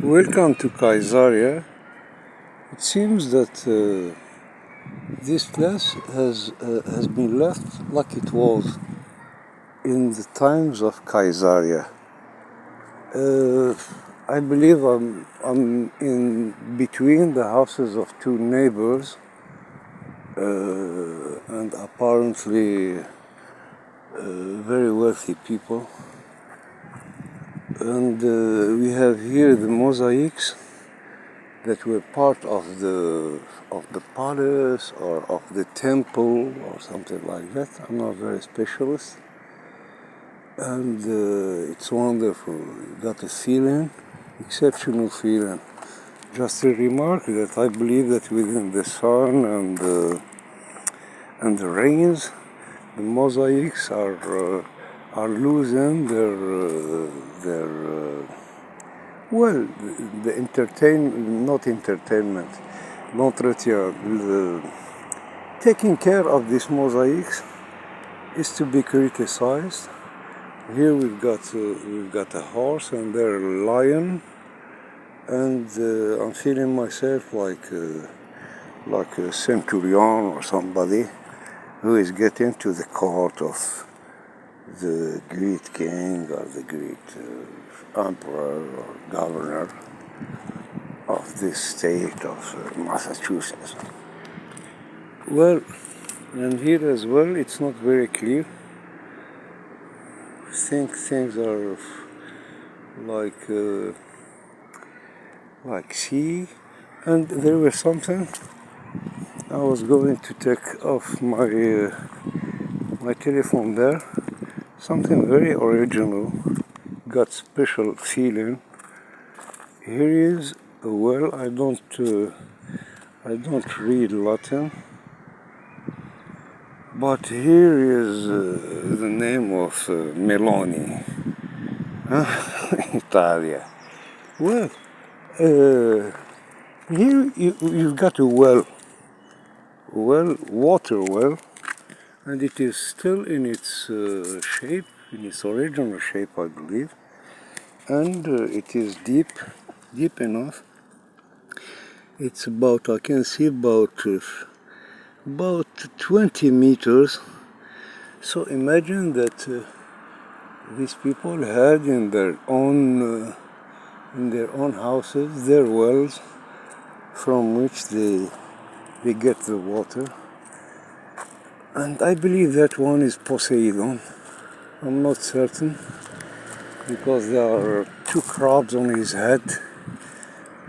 Welcome to Kaisaria. It seems that this place has been left like it was in the times of Kaisaria. Uh, I believe I'm in between the houses of two neighbors, and apparently very wealthy people. And we have here the mosaics that were part of the palace or of the temple or something like that. I'm not very specialist, and it's wonderful. You got a feeling, exceptional feeling. Just a remark that I believe that within the sun and the rains, the mosaics are losing their well, not entertainment, l'entretien, taking care of these mosaics is to be criticized. Here we've got a horse and there a lion, and I'm feeling myself like a centurion or somebody who is getting to the court of the great king or the great emperor or governor of this state of Massachusetts. Well, and here as well, it's not very clear. Things are like sea, and there was something. I was going to take off my telephone there. Something very original. Got special feeling. Here is a well. I don't read Latin, but here is the name of Meloni, Italia. Well, here you've got a water well, and it is still in its shape, in its original shape, I believe, and it is deep enough. It's I can see about 20 meters. So imagine that these people had in their own houses their wells from which they get the water. And I believe that one is Poseidon. I'm not certain because there are two crabs on his head.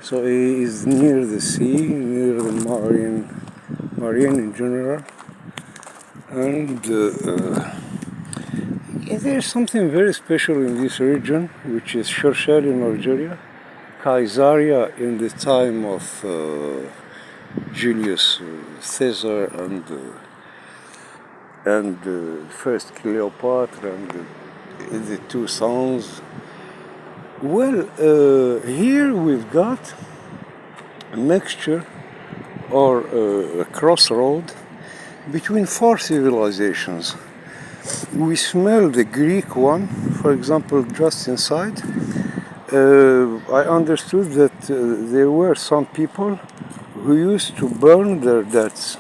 So he is near the sea, near the marine in general. And there's something very special in this region, which is Shorshel in Algeria, Caesarea in the time of Julius Caesar and first Cleopatra and the two sons. Well, here we've got a mixture or a crossroad between four civilizations. We smell the Greek one, for example, just inside. I understood that there were some people who used to burn their deads,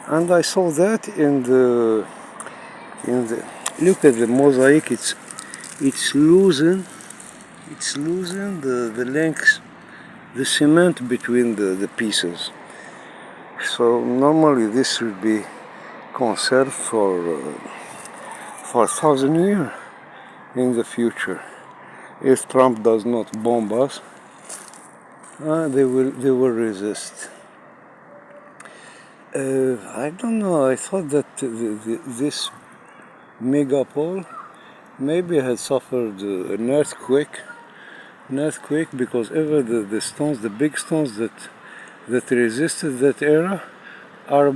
and I saw that in the look at the mosaic. It's losing the length, the cement between the pieces. So normally this should be conserved for 1,000 years in the future. If Trump does not bomb us, they will resist. I don't know. I thought that this megapole maybe had suffered an earthquake because ever the stones, the big stones that resisted that era, are a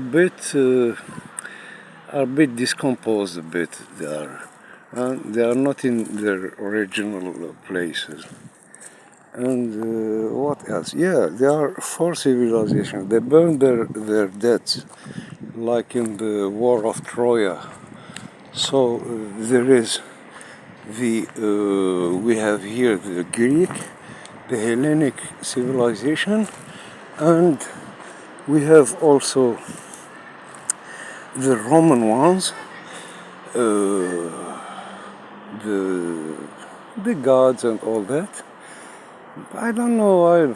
bit discomposed. A bit they are not in their original places. And what else? Yeah, there are four civilizations. They burned their dead, like in the War of Troya. So there is we have here the Greek, the Hellenic civilization, and we have also the Roman ones, the gods and all that. I don't know why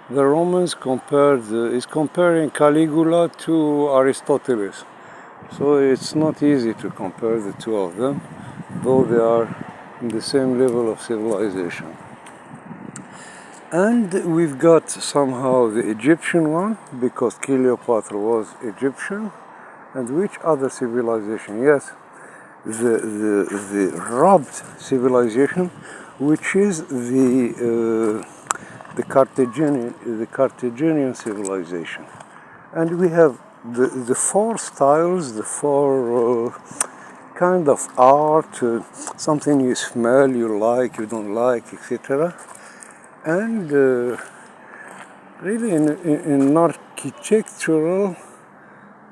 the Romans is comparing Caligula to Aristoteles. So it's not easy to compare the two of them, though they are in the same level of civilization. And we've got somehow the Egyptian one, because Cleopatra was Egyptian. And which other civilization? Yes, the robbed civilization, which is the Carthaginian civilization. And we have the four styles, the four kind of art, something you smell, you like, you don't like, etc. And really in architectural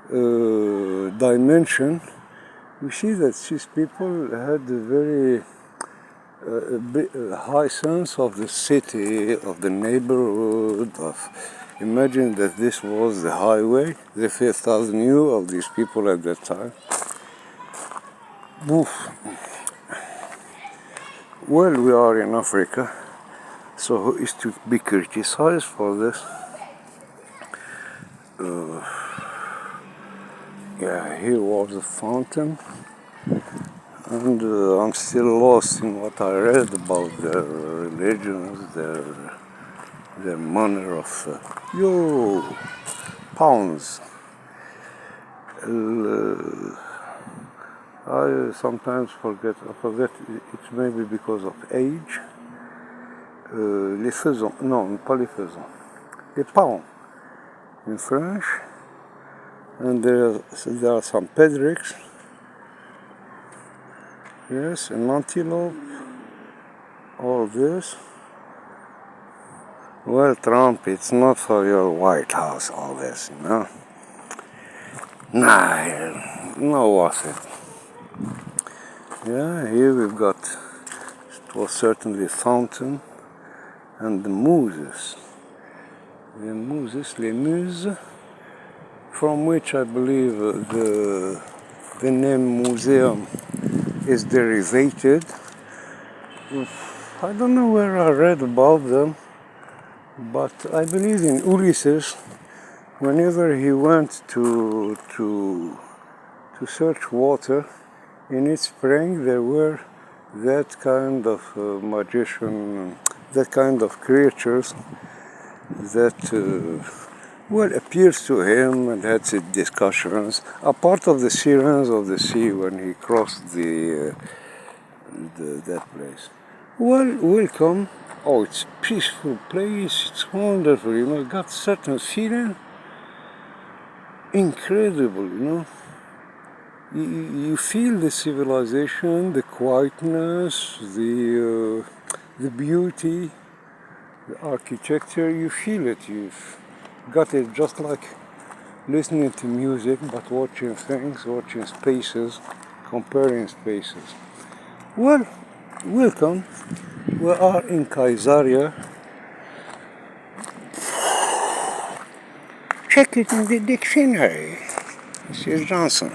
dimension, we see that these people had a very high sense of the city, of the neighborhood, imagine that this was the highway, the Fifth Avenue of these people at that time. Oof. Well, we are in Africa, so who is to be criticized for this? Yeah, here was a fountain, and I'm still lost in what I read about their religions, their manner of pounds. I sometimes forget. It's maybe because of age. Les faisans, non, pas les faisans. Les pounds in French. And there are some pedrix. Yes, an antelope. All this. Well, Trump, it's not for your White House, all this, you know. Nah, not worth it. Yeah, here we've got, it was certainly a fountain, and the muses. The muses, les muses, from which I believe the name museum is derivated. I don't know where I read about them, but I believe in Ulysses, whenever he went to search water, in its spring there were that kind of magician, that kind of creatures that appears to him and had discussions, a part of the sirens of the sea when he crossed that place. Well, welcome. Oh, it's a peaceful place, it's wonderful, you know, got certain feeling, incredible, you know. You feel the civilization, the quietness, the beauty, the architecture, you feel it, you've got it just like listening to music, but watching things, watching spaces, comparing spaces. Well, welcome. We are in Caesarea. Check it in the dictionary, Mrs. Johnson.